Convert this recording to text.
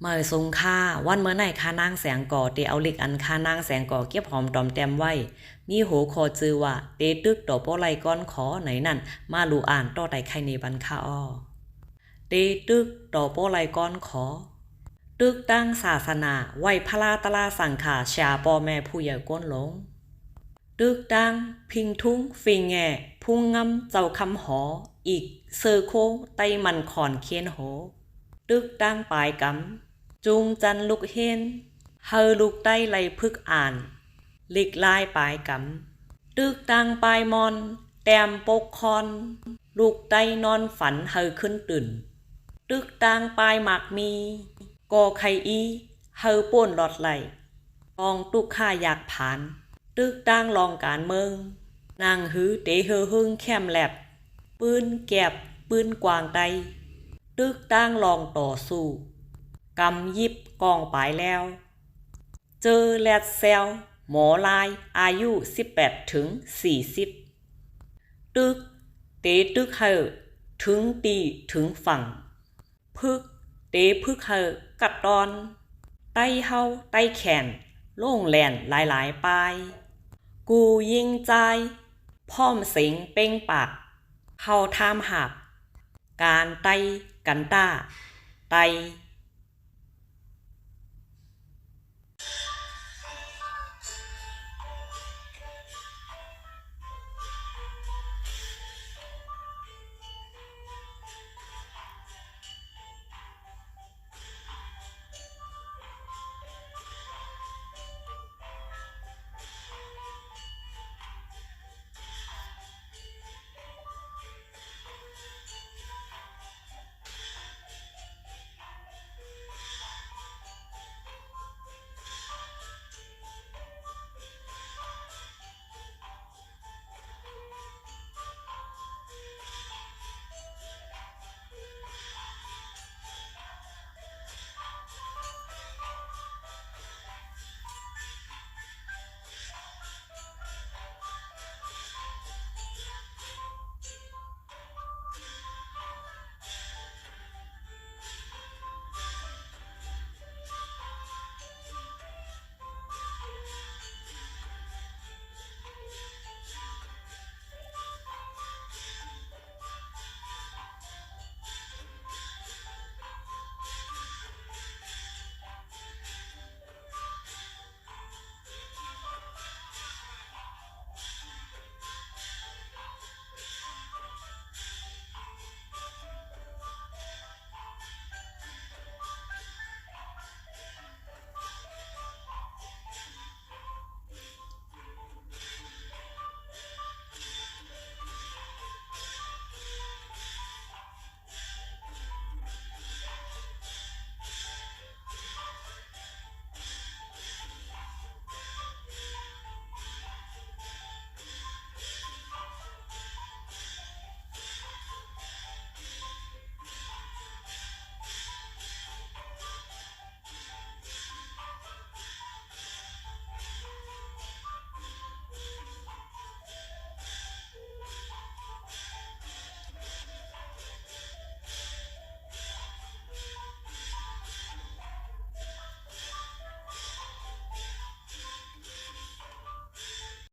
เมื่อทรงค่าวันเมื่อไหนค่านางแสงก่อเตเอาเหล็กอันค่านางแสงก่อเก็บหอมตอมแต้มไว้มีโหคอจือว่าเตตึกต่อป้อไหลก้อนขอไหนนั่นมาลูอ่านต่อไตไข่ในบันค่าอ้อเตตึกต่อป้อไหลก้อนขอตึกตั้งศาสนาไหวพระลาตลาสังขาชาปอแม่ผู้ใหญ่ก้นหลงตึกตั้งพิงทุ้งฟิงแง่พุ่งงำเจ้าคำหออีกเซอโคไตมันขอนเคียนโหตึกตั้งปลายกำจุงจันลุกเฮนเฮอลูกใต้ไหลพึกอ่านลิกลายปลายกำตึกตั้งปลายมอนแต้มปกคอนลูกใต้นอนฝันเฮอขึ้นตื่นตึกตั้งปลายหมากมีกอไข่อีเฮอป่นหลอดไหลกองตุกข้าอยากผ่านตึกตั้งลองการเมืองนางหือเตเฮอหึงแคมแลบปืนแก็บปืนกวางไตตึกตั้งลองต่อสู้กำยิบกองปลายแล้วเจอแลดเซลหมอลายอายุ18ถึง40ตึกเตตึกเฮอถึงตีถึงฝั่งพึกเตพึกเฮอกัดดอนไต้เฮาไต้แขนโล่งแหลนหลายปลายกูยิงใจพ่อมเสียงเป้งปากเฮาทามหักการไต้กันต้าไต้